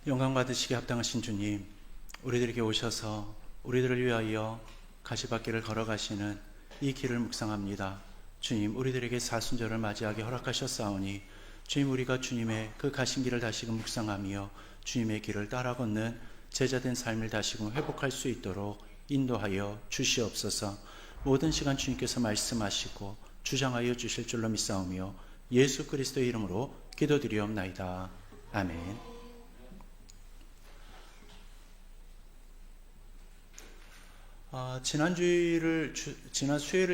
영광 받으시기 합당하신 주님, 우리들에게 오셔서 우리들을 위하여 가시밭길을 걸어가시는 이 길을 묵상합니다. 주님, 우리들에게 사순절을 맞이하게 허락하셨사오니 주님, 우리가 주님의 그 가신 길을 다시금 묵상하며 주님의 길을 따라 걷는 제자된 삶을 다시금 회복할 수 있도록 인도하여 주시옵소서. 모든 시간 주님께서 말씀하시고 주장하여 주실 줄로 믿사오며 예수 그리스도의 이름으로 기도드리옵나이다. 아멘. 지난 수요일을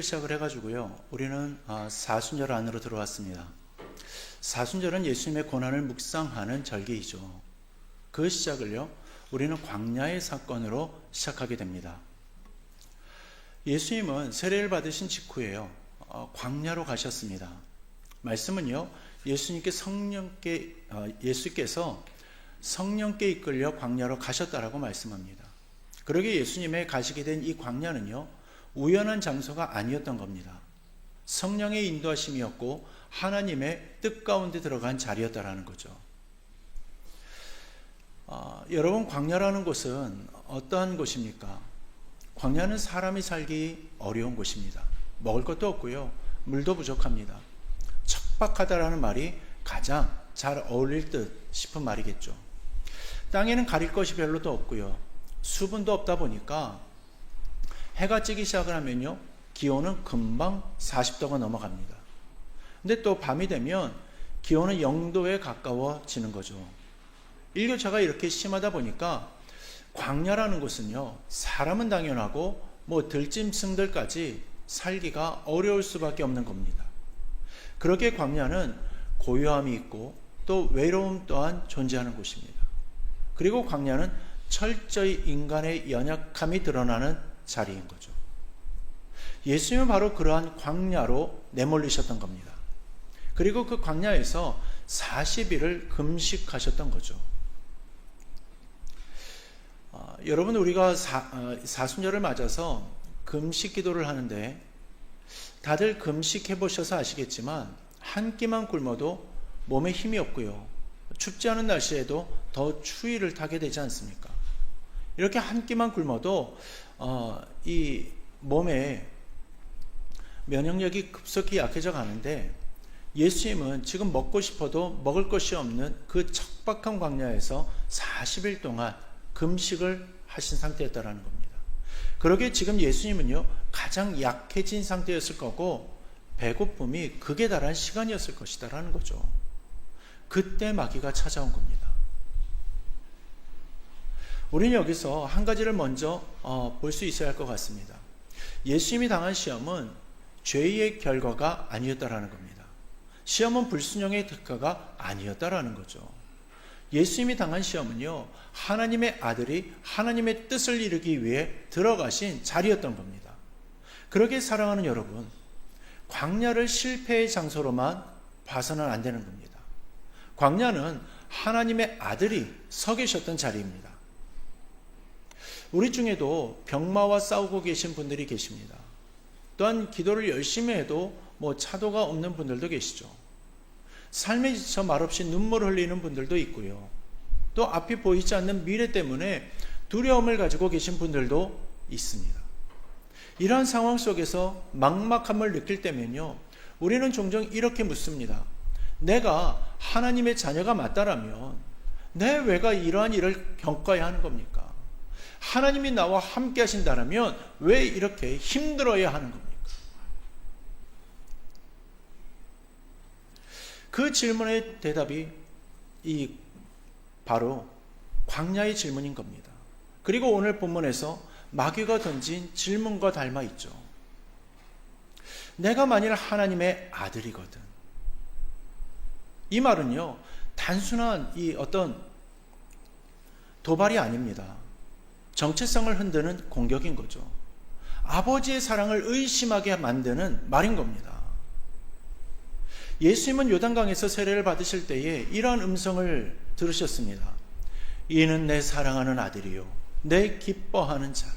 시작을 해가지고요, 우리는 사순절 안으로 들어왔습니다. 사순절은 예수님의 고난을 묵상하는 절기이죠. 그 시작을요, 우리는 광야의 사건으로 시작하게 됩니다. 예수님은 세례를 받으신 직후에요, 광야로 가셨습니다. 말씀은요, 예수께서 성령께 이끌려 광야로 가셨다라고 말씀합니다. 그러게 예수님의 가시게 된 이 광야는요, 우연한 장소가 아니었던 겁니다. 성령의 인도하심이었고 하나님의 뜻 가운데 들어간 자리였다라는 거죠. 여러분, 광야라는 곳은 어떠한 곳입니까? 광야는 사람이 살기 어려운 곳입니다. 먹을 것도 없고요, 물도 부족합니다. 척박하다라는 말이 가장 잘 어울릴 듯 싶은 말이겠죠. 땅에는 가릴 것이 별로도 없고요, 수분도 없다 보니까 해가 찌기 시작을 하면요, 기온은 금방 40도가 넘어갑니다. 근데 또 밤이 되면 기온은 0도에 가까워지는 거죠. 일교차가 이렇게 심하다 보니까 광야라는 곳은요, 사람은 당연하고 들짐승들까지 살기가 어려울 수밖에 없는 겁니다. 그렇게 광야는 고요함이 있고 또 외로움 또한 존재하는 곳입니다. 그리고 광야는 철저히 인간의 연약함이 드러나는 자리인 거죠. 예수님은 바로 그러한 광야로 내몰리셨던 겁니다. 그리고 그 광야에서 40일을 금식하셨던 거죠. 여러분, 우리가 사순절을 맞아서 금식 기도를 하는데 다들 금식해 보셔서 아시겠지만 한 끼만 굶어도 몸에 힘이 없고요, 춥지 않은 날씨에도 더 추위를 타게 되지 않습니까? 이렇게 한 끼만 굶어도 이 몸에 면역력이 급속히 약해져 가는데, 예수님은 지금 먹고 싶어도 먹을 것이 없는 그 척박한 광야에서 40일 동안 금식을 하신 상태였다라는 겁니다. 그러게 지금 예수님은요, 가장 약해진 상태였을 거고 배고픔이 극에 달한 시간이었을 것이다라는 거죠. 그때 마귀가 찾아온 겁니다. 우리는 여기서 한 가지를 먼저 볼 수 있어야 할 것 같습니다. 예수님이 당한 시험은 죄의 결과가 아니었다라는 겁니다. 시험은 불순종의 대가가 아니었다라는 거죠. 예수님이 당한 시험은요, 하나님의 아들이 하나님의 뜻을 이루기 위해 들어가신 자리였던 겁니다. 그러게 사랑하는 여러분, 광야를 실패의 장소로만 봐서는 안 되는 겁니다. 광야는 하나님의 아들이 서 계셨던 자리입니다. 우리 중에도 병마와 싸우고 계신 분들이 계십니다. 또한 기도를 열심히 해도 차도가 없는 분들도 계시죠. 삶에 지쳐 말없이 눈물을 흘리는 분들도 있고요, 또 앞이 보이지 않는 미래 때문에 두려움을 가지고 계신 분들도 있습니다. 이러한 상황 속에서 막막함을 느낄 때면요, 우리는 종종 이렇게 묻습니다. 내가 하나님의 자녀가 맞다라면 내 왜가 이러한 일을 겪어야 하는 겁니까? 하나님이 나와 함께 하신다면 왜 이렇게 힘들어야 하는 겁니까? 그 질문의 대답이 바로 광야의 질문인 겁니다. 그리고 오늘 본문에서 마귀가 던진 질문과 닮아 있죠. 내가 만일 하나님의 아들이거든. 이 말은요, 단순한 어떤 도발이 아닙니다. 정체성을 흔드는 공격인 거죠. 아버지의 사랑을 의심하게 만드는 말인 겁니다. 예수님은 요단강에서 세례를 받으실 때에 이러한 음성을 들으셨습니다. 이는 내 사랑하는 아들이요 내 기뻐하는 자라.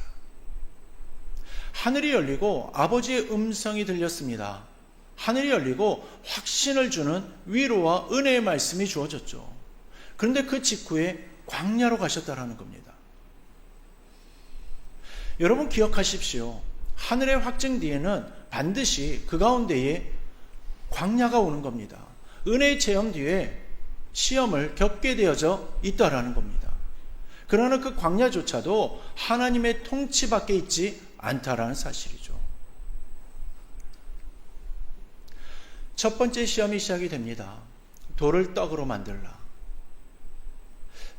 하늘이 열리고 아버지의 음성이 들렸습니다. 하늘이 열리고 확신을 주는 위로와 은혜의 말씀이 주어졌죠. 그런데 그 직후에 광야로 가셨다라는 겁니다. 여러분 기억하십시오. 하늘의 확증 뒤에는 반드시 그 가운데에 광야가 오는 겁니다. 은혜의 체험 뒤에 시험을 겪게 되어져 있다라는 겁니다. 그러나 그 광야조차도 하나님의 통치 밖에 있지 않다라는 사실이죠. 첫 번째 시험이 시작이 됩니다. 돌을 떡으로 만들라.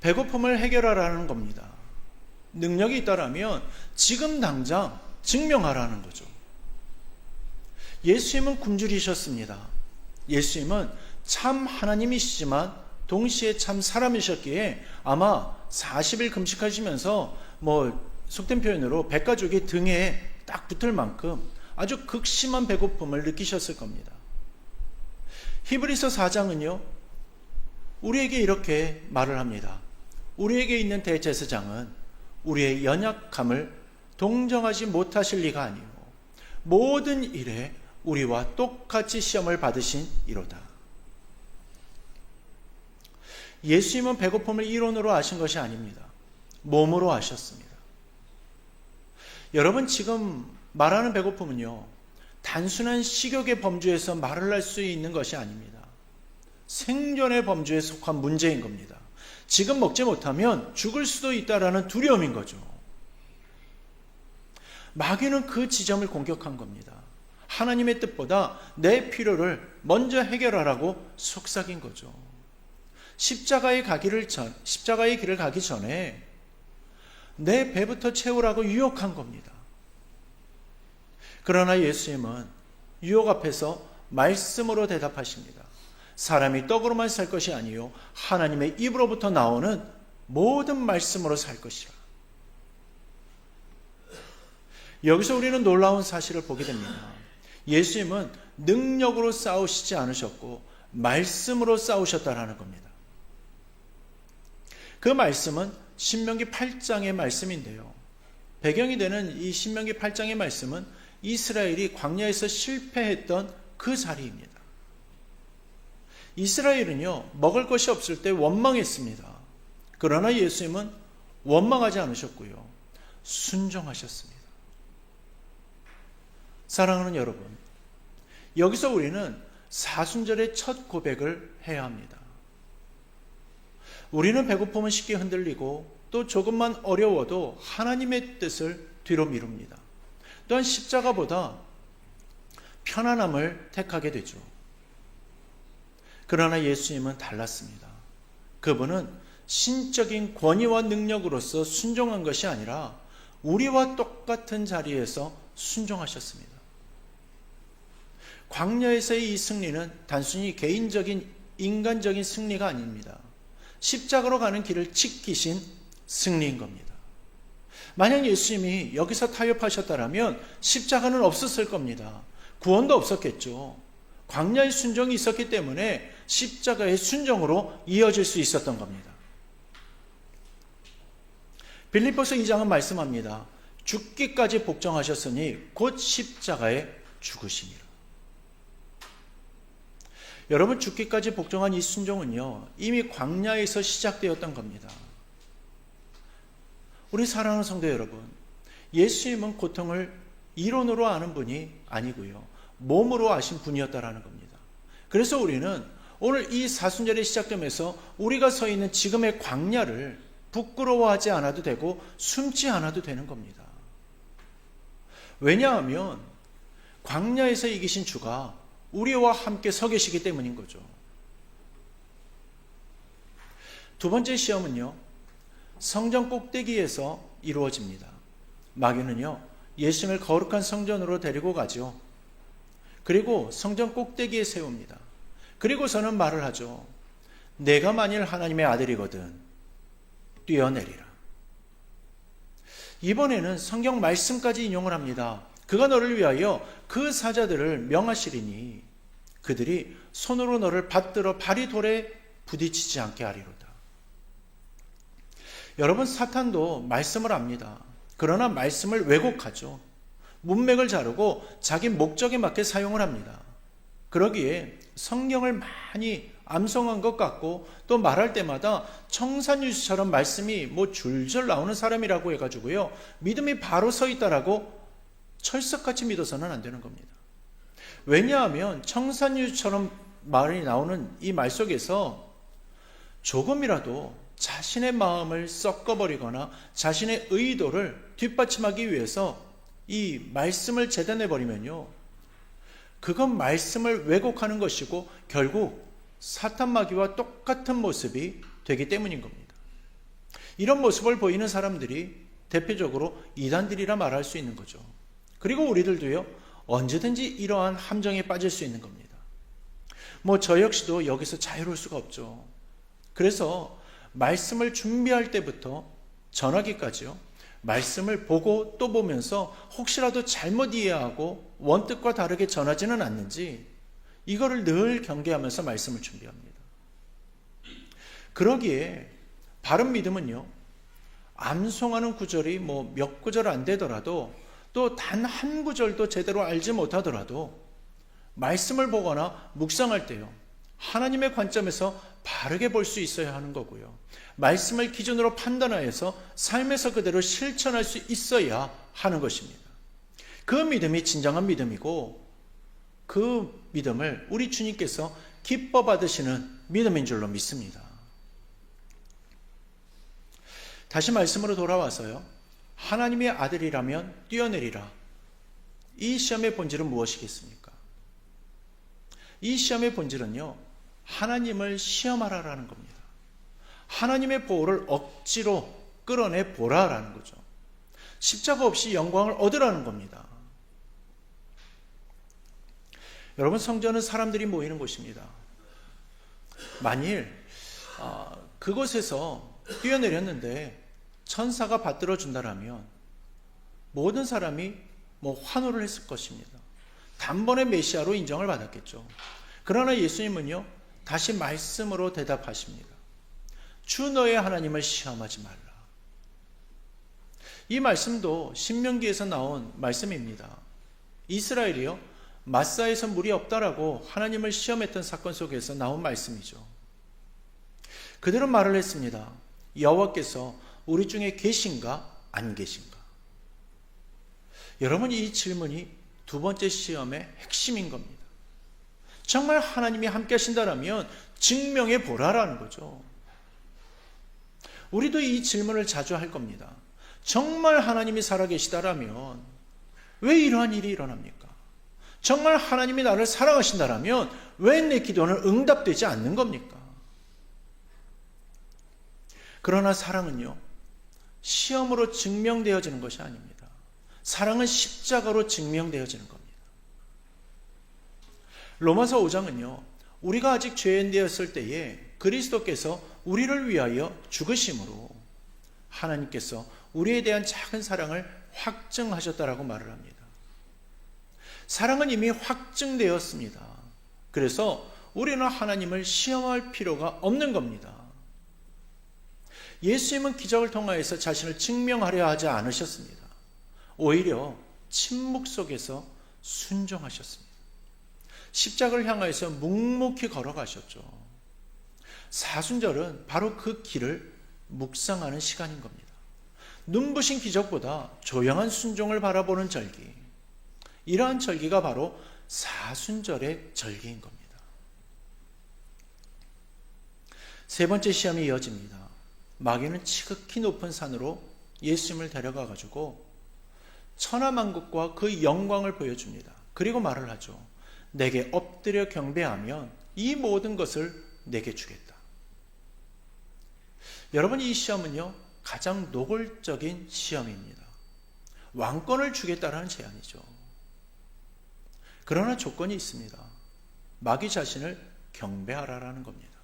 배고픔을 해결하라는 겁니다. 능력이 있다라면 지금 당장 증명하라는 거죠. 예수님은 굶주리셨습니다. 예수님은 참 하나님이시지만 동시에 참 사람이셨기에 아마 40일 금식하시면서 속된 표현으로 백가족이 등에 딱 붙을 만큼 아주 극심한 배고픔을 느끼셨을 겁니다. 히브리서 4장은요, 우리에게 이렇게 말을 합니다. 우리에게 있는 대제사장은 우리의 연약함을 동정하지 못하실 리가 아니요 모든 일에 우리와 똑같이 시험을 받으신 이로다. 예수님은 배고픔을 이론으로 아신 것이 아닙니다. 몸으로 아셨습니다. 여러분 지금 말하는 배고픔은요, 단순한 식욕의 범주에서 말을 할 수 있는 것이 아닙니다. 생존의 범주에 속한 문제인 겁니다. 지금 먹지 못하면 죽을 수도 있다라는 두려움인 거죠. 마귀는 그 지점을 공격한 겁니다. 하나님의 뜻보다 내 필요를 먼저 해결하라고 속삭인 거죠. 십자가의 길을 가기 전에 내 배부터 채우라고 유혹한 겁니다. 그러나 예수님은 유혹 앞에서 말씀으로 대답하십니다. 사람이 떡으로만 살 것이 아니요 하나님의 입으로부터 나오는 모든 말씀으로 살 것이라. 여기서 우리는 놀라운 사실을 보게 됩니다. 예수님은 능력으로 싸우시지 않으셨고 말씀으로 싸우셨다라는 겁니다. 그 말씀은 신명기 8장의 말씀인데요. 배경이 되는 이 신명기 8장의 말씀은 이스라엘이 광야에서 실패했던 그 자리입니다. 이스라엘은요, 먹을 것이 없을 때 원망했습니다. 그러나 예수님은 원망하지 않으셨고요, 순종하셨습니다. 사랑하는 여러분, 여기서 우리는 사순절의 첫 고백을 해야 합니다. 우리는 배고픔은 쉽게 흔들리고 또 조금만 어려워도 하나님의 뜻을 뒤로 미룹니다. 또한 십자가보다 편안함을 택하게 되죠. 그러나 예수님은 달랐습니다. 그분은 신적인 권위와 능력으로서 순종한 것이 아니라 우리와 똑같은 자리에서 순종하셨습니다. 광야에서의 이 승리는 단순히 개인적인 인간적인 승리가 아닙니다. 십자가로 가는 길을 지키신 승리인 겁니다. 만약 예수님이 여기서 타협하셨다면 십자가는 없었을 겁니다. 구원도 없었겠죠. 광야의 순종이 있었기 때문에 십자가의 순종으로 이어질 수 있었던 겁니다. 빌립보서 2장은 말씀합니다. 죽기까지 복종하셨으니 곧 십자가에 죽으심이라. 여러분, 죽기까지 복종한 이 순종은요, 이미 광야에서 시작되었던 겁니다. 우리 사랑하는 성도 여러분, 예수님은 고통을 이론으로 아는 분이 아니고요, 몸으로 아신 분이었다라는 겁니다. 그래서 우리는 오늘 이 사순절이 시작되면서 우리가 서 있는 지금의 광야를 부끄러워하지 않아도 되고 숨지 않아도 되는 겁니다. 왜냐하면 광야에서 이기신 주가 우리와 함께 서 계시기 때문인 거죠. 두 번째 시험은요, 성전 꼭대기에서 이루어집니다. 마귀는요, 예수님을 거룩한 성전으로 데리고 가죠. 그리고 성전 꼭대기에 세웁니다. 그리고서는 말을 하죠. 내가 만일 하나님의 아들이거든 뛰어내리라. 이번에는 성경 말씀까지 인용을 합니다. 그가 너를 위하여 그 사자들을 명하시리니 그들이 손으로 너를 받들어 발이 돌에 부딪히지 않게 하리로다. 여러분, 사탄도 말씀을 압니다. 그러나 말씀을 왜곡하죠. 문맥을 자르고 자기 목적에 맞게 사용을 합니다. 그러기에 성경을 많이 암송한 것 같고, 또 말할 때마다 청산유수처럼 말씀이 줄줄 나오는 사람이라고 해가지고요, 믿음이 바로 서 있다라고 철석같이 믿어서는 안 되는 겁니다. 왜냐하면 청산유수처럼 말이 나오는 이 말 속에서 조금이라도 자신의 마음을 섞어버리거나 자신의 의도를 뒷받침하기 위해서 이 말씀을 재단해버리면요, 그건 말씀을 왜곡하는 것이고 결국 사탄 마귀와 똑같은 모습이 되기 때문인 겁니다. 이런 모습을 보이는 사람들이 대표적으로 이단들이라 말할 수 있는 거죠. 그리고 우리들도요, 언제든지 이러한 함정에 빠질 수 있는 겁니다. 저 역시도 여기서 자유로울 수가 없죠. 그래서 말씀을 준비할 때부터 전하기까지요, 말씀을 보고 또 보면서 혹시라도 잘못 이해하고 원뜻과 다르게 전하지는 않는지 이거를 늘 경계하면서 말씀을 준비합니다. 그러기에 바른 믿음은요, 암송하는 구절이 몇 구절 안 되더라도, 또 단 한 구절도 제대로 알지 못하더라도 말씀을 보거나 묵상할 때요, 하나님의 관점에서 바르게 볼 수 있어야 하는 거고요, 말씀을 기준으로 판단하여서 삶에서 그대로 실천할 수 있어야 하는 것입니다. 그 믿음이 진정한 믿음이고, 그 믿음을 우리 주님께서 기뻐 받으시는 믿음인 줄로 믿습니다. 다시 말씀으로 돌아와서요, 하나님의 아들이라면 뛰어내리라. 이 시험의 본질은 무엇이겠습니까? 이 시험의 본질은요, 하나님을 시험하라라는 겁니다. 하나님의 보호를 억지로 끌어내 보라라는 거죠. 십자가 없이 영광을 얻으라는 겁니다. 여러분, 성전은 사람들이 모이는 곳입니다. 만일 그곳에서 뛰어내렸는데 천사가 받들어 준다라면 모든 사람이 환호를 했을 것입니다. 단번에 메시아로 인정을 받았겠죠. 그러나 예수님은요, 다시 말씀으로 대답하십니다. 주 너의 하나님을 시험하지 말라. 이 말씀도 신명기에서 나온 말씀입니다. 이스라엘이요, 마사에서 물이 없다라고 하나님을 시험했던 사건 속에서 나온 말씀이죠. 그대로 말을 했습니다. 여호와께서 우리 중에 계신가 안 계신가? 여러분, 이 질문이 두 번째 시험의 핵심인 겁니다. 정말 하나님이 함께 하신다라면 증명해 보라라는 거죠. 우리도 이 질문을 자주 할 겁니다. 정말 하나님이 살아계시다라면 왜 이러한 일이 일어납니까? 정말 하나님이 나를 사랑하신다라면 왜 내 기도는 응답되지 않는 겁니까? 그러나 사랑은요, 시험으로 증명되어지는 것이 아닙니다. 사랑은 십자가로 증명되어지는 겁니다. 로마서 5장은요, 우리가 아직 죄인 되었을 때에 그리스도께서 우리를 위하여 죽으심으로 하나님께서 우리에 대한 작은 사랑을 확증하셨다라고 말을 합니다. 사랑은 이미 확증되었습니다. 그래서 우리는 하나님을 시험할 필요가 없는 겁니다. 예수님은 기적을 통하여서 자신을 증명하려 하지 않으셨습니다. 오히려 침묵 속에서 순종하셨습니다. 십자가를 향하여서 묵묵히 걸어가셨죠. 사순절은 바로 그 길을 묵상하는 시간인 겁니다. 눈부신 기적보다 조용한 순종을 바라보는 절기, 이러한 절기가 바로 사순절의 절기인 겁니다. 세 번째 시험이 이어집니다. 마귀는 지극히 높은 산으로 예수님을 데려가 가지고 천하만국과 그 영광을 보여줍니다. 그리고 말을 하죠. 내게 엎드려 경배하면 이 모든 것을 내게 주겠다. 여러분, 이 시험은요, 가장 노골적인 시험입니다. 왕권을 주겠다라는 제안이죠. 그러나 조건이 있습니다. 마귀 자신을 경배하라라는 겁니다.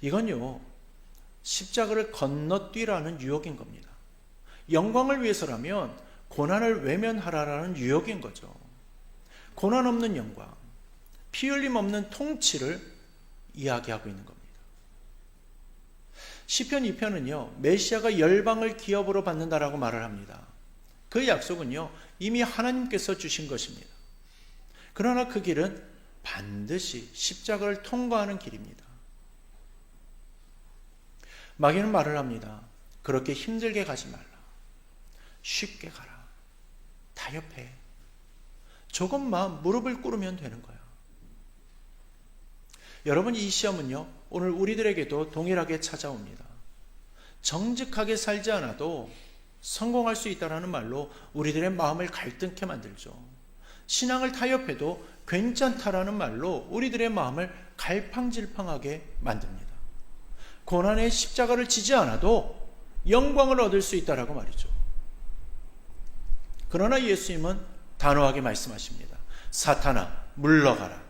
이건요, 십자가를 건너뛰라는 유혹인 겁니다. 영광을 위해서라면 고난을 외면하라라는 유혹인 거죠. 고난 없는 영광, 피 흘림 없는 통치를 이야기하고 있는 겁니다. 시편 2편은요, 메시아가 열방을 기업으로 받는다라고 말을 합니다. 그 약속은요, 이미 하나님께서 주신 것입니다. 그러나 그 길은 반드시 십자가를 통과하는 길입니다. 마귀는 말을 합니다. 그렇게 힘들게 가지 말라. 쉽게 가라. 타협해. 조금만 무릎을 꿇으면 되는 거야. 여러분, 이 시험은요, 오늘 우리들에게도 동일하게 찾아옵니다. 정직하게 살지 않아도 성공할 수 있다는 말로 우리들의 마음을 갈등케 만들죠. 신앙을 타협해도 괜찮다라는 말로 우리들의 마음을 갈팡질팡하게 만듭니다. 고난의 십자가를 지지 않아도 영광을 얻을 수 있다라고 말이죠. 그러나 예수님은 단호하게 말씀하십니다. 사탄아, 물러가라.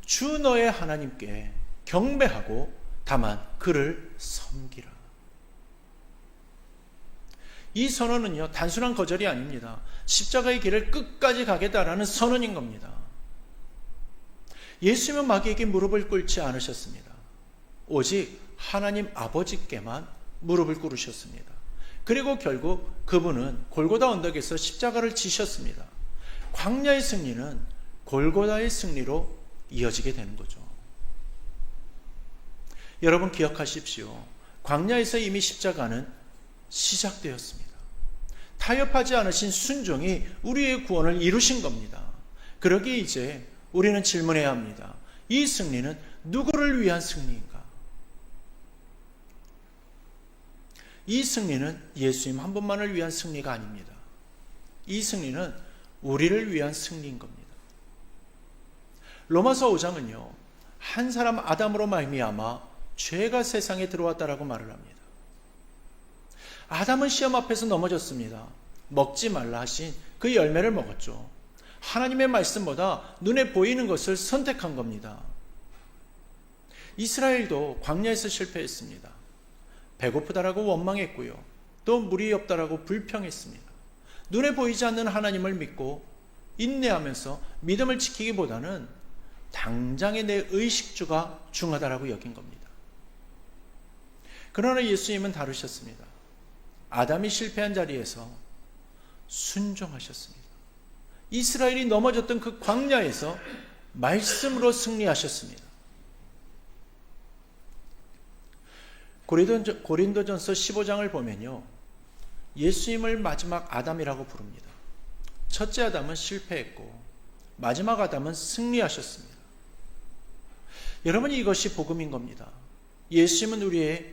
주 너의 하나님께 경배하고 다만 그를 섬기라. 이 선언은요, 단순한 거절이 아닙니다. 십자가의 길을 끝까지 가겠다라는 선언인 겁니다. 예수님은 마귀에게 무릎을 꿇지 않으셨습니다. 오직 하나님 아버지께만 무릎을 꿇으셨습니다. 그리고 결국 그분은 골고다 언덕에서 십자가를 지셨습니다. 광야의 승리는 골고다의 승리로 이어지게 되는 거죠. 여러분 기억하십시오. 광야에서 이미 십자가는 시작되었습니다. 타협하지 않으신 순종이 우리의 구원을 이루신 겁니다. 그러기에 이제 우리는 질문해야 합니다. 이 승리는 누구를 위한 승리인가? 이 승리는 예수님 한 분만을 위한 승리가 아닙니다. 이 승리는 우리를 위한 승리인 겁니다. 로마서 5장은요, 한 사람 아담으로 말미암아 죄가 세상에 들어왔다라고 말을 합니다. 아담은 시험 앞에서 넘어졌습니다. 먹지 말라 하신 그 열매를 먹었죠. 하나님의 말씀보다 눈에 보이는 것을 선택한 겁니다. 이스라엘도 광야에서 실패했습니다. 배고프다라고 원망했고요. 또 물이 없다라고 불평했습니다. 눈에 보이지 않는 하나님을 믿고 인내하면서 믿음을 지키기보다는 당장의 내 의식주가 중하다라고 여긴 겁니다. 그러나 예수님은 다루셨습니다. 아담이 실패한 자리에서 순종하셨습니다. 이스라엘이 넘어졌던 그 광야에서 말씀으로 승리하셨습니다. 고린도전서 15장을 보면요, 예수님을 마지막 아담이라고 부릅니다. 첫째 아담은 실패했고 마지막 아담은 승리하셨습니다. 여러분, 이것이 복음인 겁니다. 예수님은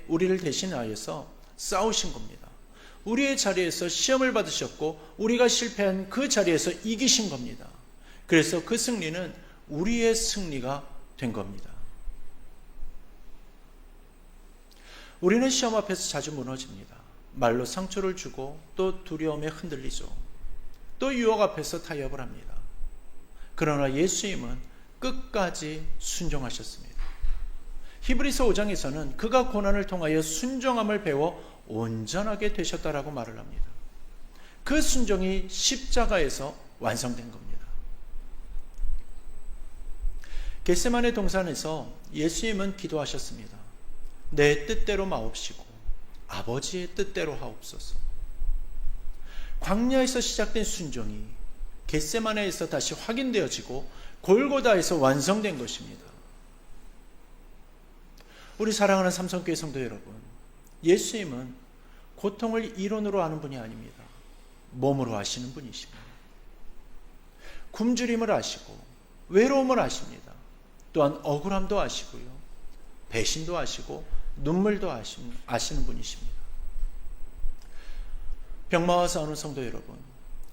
우리를 대신하여서 싸우신 겁니다. 우리의 자리에서 시험을 받으셨고 우리가 실패한 그 자리에서 이기신 겁니다. 그래서 그 승리는 우리의 승리가 된 겁니다. 우리는 시험 앞에서 자주 무너집니다. 말로 상처를 주고 또 두려움에 흔들리죠. 또 유혹 앞에서 타협을 합니다. 그러나 예수님은 끝까지 순종하셨습니다. 히브리서 5장에서는 그가 고난을 통하여 순종함을 배워 온전하게 되셨다라고 말을 합니다. 그 순종이 십자가에서 완성된 겁니다. 겟세마네 동산에서 예수님은 기도하셨습니다. 내 뜻대로 마옵시고 아버지의 뜻대로 하옵소서. 광야에서 시작된 순종이 겟세마네에서 다시 확인되어지고 골고다에서 완성된 것입니다. 우리 사랑하는 삼성교회 성도 여러분, 예수님은 고통을 이론으로 아는 분이 아닙니다. 몸으로 아시는 분이십니다. 굶주림을 아시고 외로움을 아십니다. 또한 억울함도 아시고요, 배신도 아시고 눈물도 아시는 분이십니다. 병마와 싸우는 성도 여러분,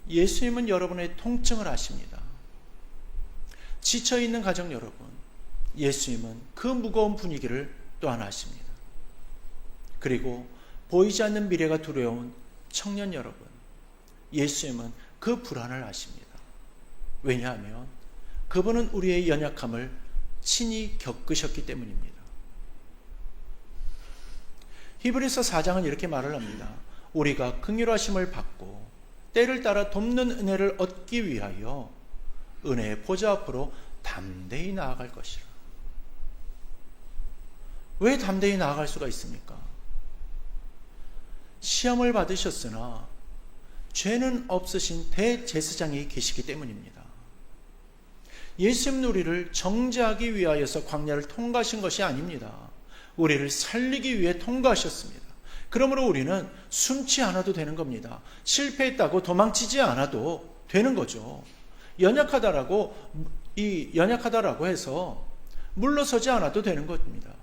예수님은 여러분의 통증을 아십니다. 지쳐있는 가정 여러분, 예수님은 그 무거운 분위기를 또한 아십니다. 그리고 보이지 않는 미래가 두려운 청년 여러분, 예수님은 그 불안을 아십니다. 왜냐하면 그분은 우리의 연약함을 친히 겪으셨기 때문입니다. 히브리서 4장은 이렇게 말을 합니다. 우리가 긍휼하심을 받고 때를 따라 돕는 은혜를 얻기 위하여 은혜의 보좌 앞으로 담대히 나아갈 것이라. 왜 담대히 나아갈 수가 있습니까? 시험을 받으셨으나 죄는 없으신 대제사장이 계시기 때문입니다. 예수님은 우리를 정죄하기 위하여서 광야를 통과하신 것이 아닙니다. 우리를 살리기 위해 통과하셨습니다. 그러므로 우리는 숨지 않아도 되는 겁니다. 실패했다고 도망치지 않아도 되는 거죠. 연약하다라고 해서 물러서지 않아도 되는 겁니다.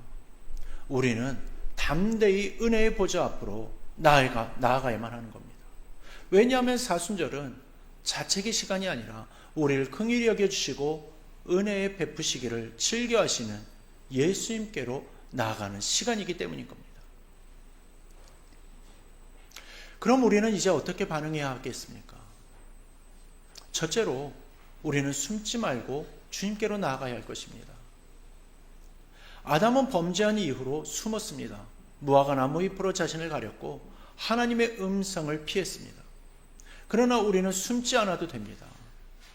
우리는 담대히 은혜의 보좌 앞으로 나아가야만 하는 겁니다. 왜냐하면 사순절은 자책의 시간이 아니라 우리를 긍휼히 여겨주시고 은혜에 베푸시기를 즐겨하시는 예수님께로 나아가는 시간이기 때문인 겁니다. 그럼 우리는 이제 어떻게 반응해야 하겠습니까? 첫째로 우리는 숨지 말고 주님께로 나아가야 할 것입니다. 아담은 범죄한 이후로 숨었습니다. 무화과 나무 잎으로 자신을 가렸고 하나님의 음성을 피했습니다. 그러나 우리는 숨지 않아도 됩니다.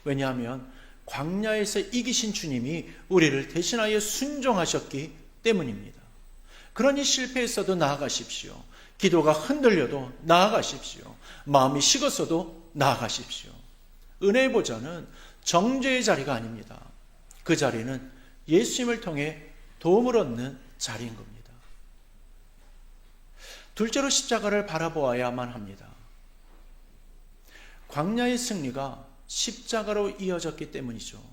왜냐하면 광야에서 이기신 주님이 우리를 대신하여 순종하셨기 때문입니다. 그러니 실패했어도 나아가십시오. 기도가 흔들려도 나아가십시오. 마음이 식었어도 나아가십시오. 은혜의 보좌는 정죄의 자리가 아닙니다. 그 자리는 예수님을 통해 도움을 얻는 자리인 겁니다. 둘째로 십자가를 바라보아야만 합니다. 광야의 승리가 십자가로 이어졌기 때문이죠.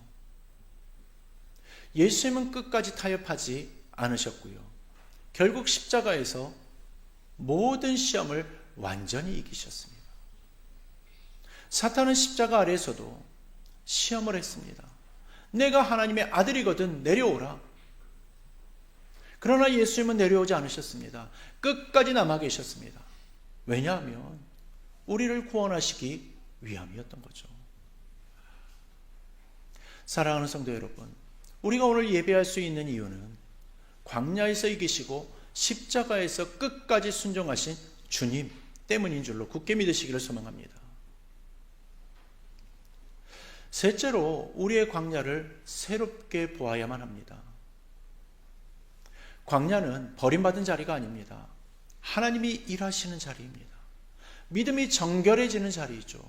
예수님은 끝까지 타협하지 않으셨고요. 결국 십자가에서 모든 시험을 완전히 이기셨습니다. 사탄은 십자가 아래에서도 시험을 했습니다. 내가 하나님의 아들이거든 내려오라. 그러나 예수님은 내려오지 않으셨습니다. 끝까지 남아 계셨습니다. 왜냐하면 우리를 구원하시기 위함이었던 거죠. 사랑하는 성도 여러분, 우리가 오늘 예배할 수 있는 이유는 광야에서 이기시고 십자가에서 끝까지 순종하신 주님 때문인 줄로 굳게 믿으시기를 소망합니다. 셋째로 우리의 광야를 새롭게 보아야만 합니다. 광야는 버림받은 자리가 아닙니다. 하나님이 일하시는 자리입니다. 믿음이 정결해지는 자리이죠.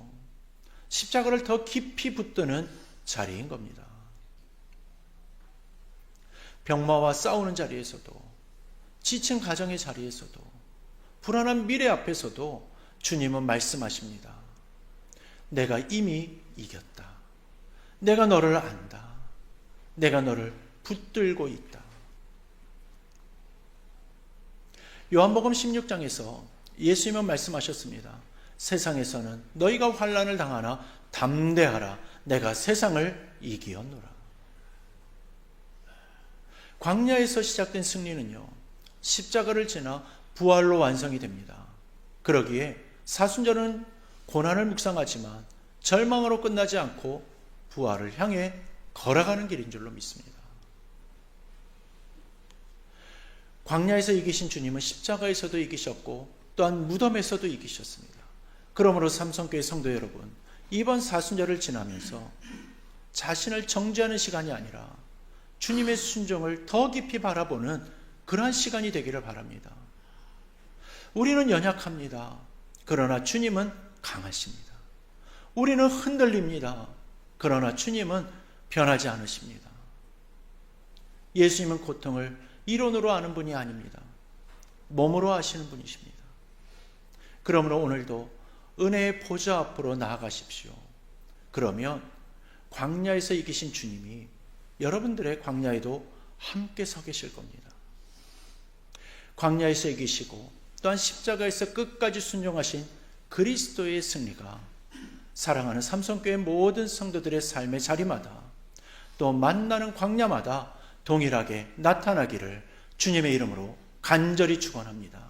십자가를 더 깊이 붙드는 자리인 겁니다. 병마와 싸우는 자리에서도, 지친 가정의 자리에서도, 불안한 미래 앞에서도 주님은 말씀하십니다. 내가 이미 이겼다. 내가 너를 안다. 내가 너를 붙들고 있다. 요한복음 16장에서 예수님은 말씀하셨습니다. 세상에서는 너희가 환난을 당하나 담대하라. 내가 세상을 이기었노라. 광야에서 시작된 승리는요, 십자가를 지나 부활로 완성이 됩니다. 그러기에 사순절은 고난을 묵상하지만 절망으로 끝나지 않고 부활을 향해 걸어가는 길인 줄로 믿습니다. 광야에서 이기신 주님은 십자가에서도 이기셨고 또한 무덤에서도 이기셨습니다. 그러므로 삼성교회 성도 여러분, 이번 사순절을 지나면서 자신을 정죄하는 시간이 아니라 주님의 순종을 더 깊이 바라보는 그러한 시간이 되기를 바랍니다. 우리는 연약합니다. 그러나 주님은 강하십니다. 우리는 흔들립니다. 그러나 주님은 변하지 않으십니다. 예수님은 고통을 이론으로 아는 분이 아닙니다. 몸으로 아시는 분이십니다. 그러므로 오늘도 은혜의 보좌 앞으로 나아가십시오. 그러면 광야에서 이기신 주님이 여러분들의 광야에도 함께 서 계실 겁니다. 광야에서 이기시고 또한 십자가에서 끝까지 순종하신 그리스도의 승리가 사랑하는 삼성교회 모든 성도들의 삶의 자리마다 또 만나는 광야마다 동일하게 나타나기를 주님의 이름으로 간절히 축원합니다.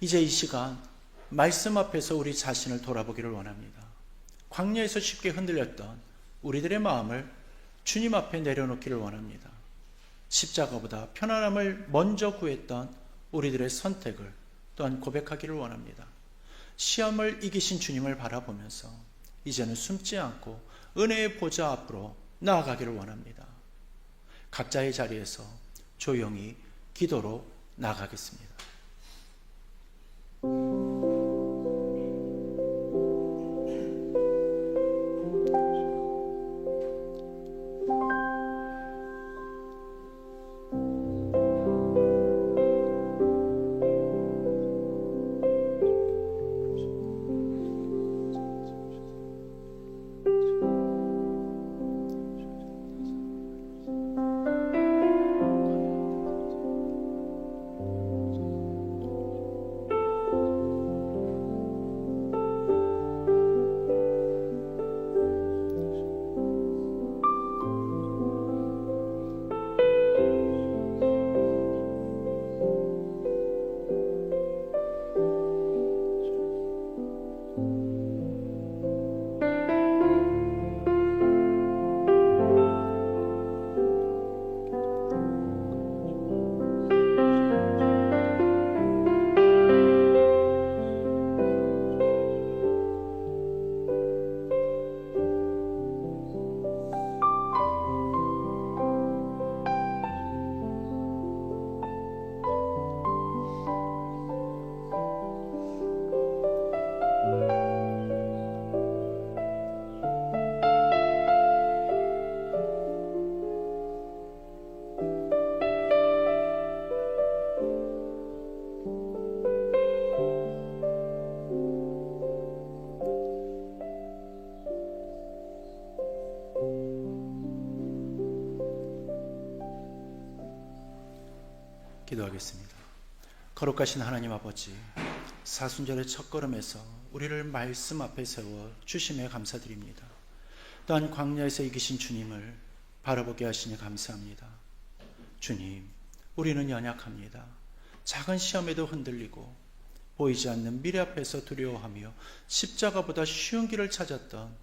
이제 이 시간 말씀 앞에서 우리 자신을 돌아보기를 원합니다. 광야에서 쉽게 흔들렸던 우리들의 마음을 주님 앞에 내려놓기를 원합니다. 십자가보다 편안함을 먼저 구했던 우리들의 선택을 또한 고백하기를 원합니다. 시험을 이기신 주님을 바라보면서 이제는 숨지 않고 은혜의 보좌 앞으로 나아가기를 원합니다. 각자의 자리에서 조용히 기도로 나아가겠습니다. 기도하겠습니다. 거룩하신 하나님 아버지, 사순절의 첫걸음에서 우리를 말씀 앞에 세워 주심에 감사드립니다. 또한 광야에서 이기신 주님을 바라보게 하시니 감사합니다. 주님, 우리는 연약합니다. 작은 시험에도 흔들리고 보이지 않는 미래 앞에서 두려워하며 십자가보다 쉬운 길을 찾았던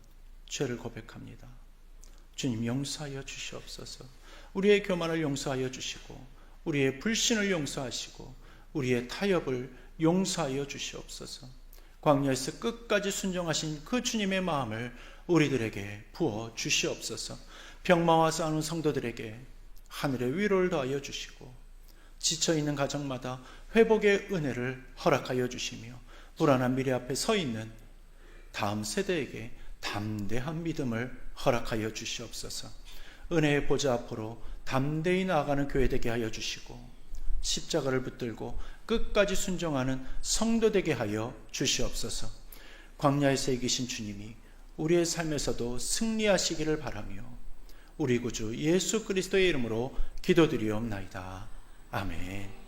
죄를 고백합니다. 주님, 용서하여 주시옵소서. 우리의 교만을 용서하여 주시고 우리의 불신을 용서하시고 우리의 타협을 용서하여 주시옵소서. 광야에서 끝까지 순종하신 그 주님의 마음을 우리들에게 부어 주시옵소서. 병마와 싸우는 성도들에게 하늘의 위로를 더하여 주시고 지쳐있는 가정마다 회복의 은혜를 허락하여 주시며 불안한 미래 앞에 서 있는 다음 세대에게 담대한 믿음을 허락하여 주시옵소서. 은혜의 보좌 앞으로 담대히 나아가는 교회 되게 하여 주시고 십자가를 붙들고 끝까지 순종하는 성도 되게 하여 주시옵소서. 광야에서 이기신 주님이 우리의 삶에서도 승리하시기를 바라며 우리 구주 예수 그리스도의 이름으로 기도드리옵나이다. 아멘.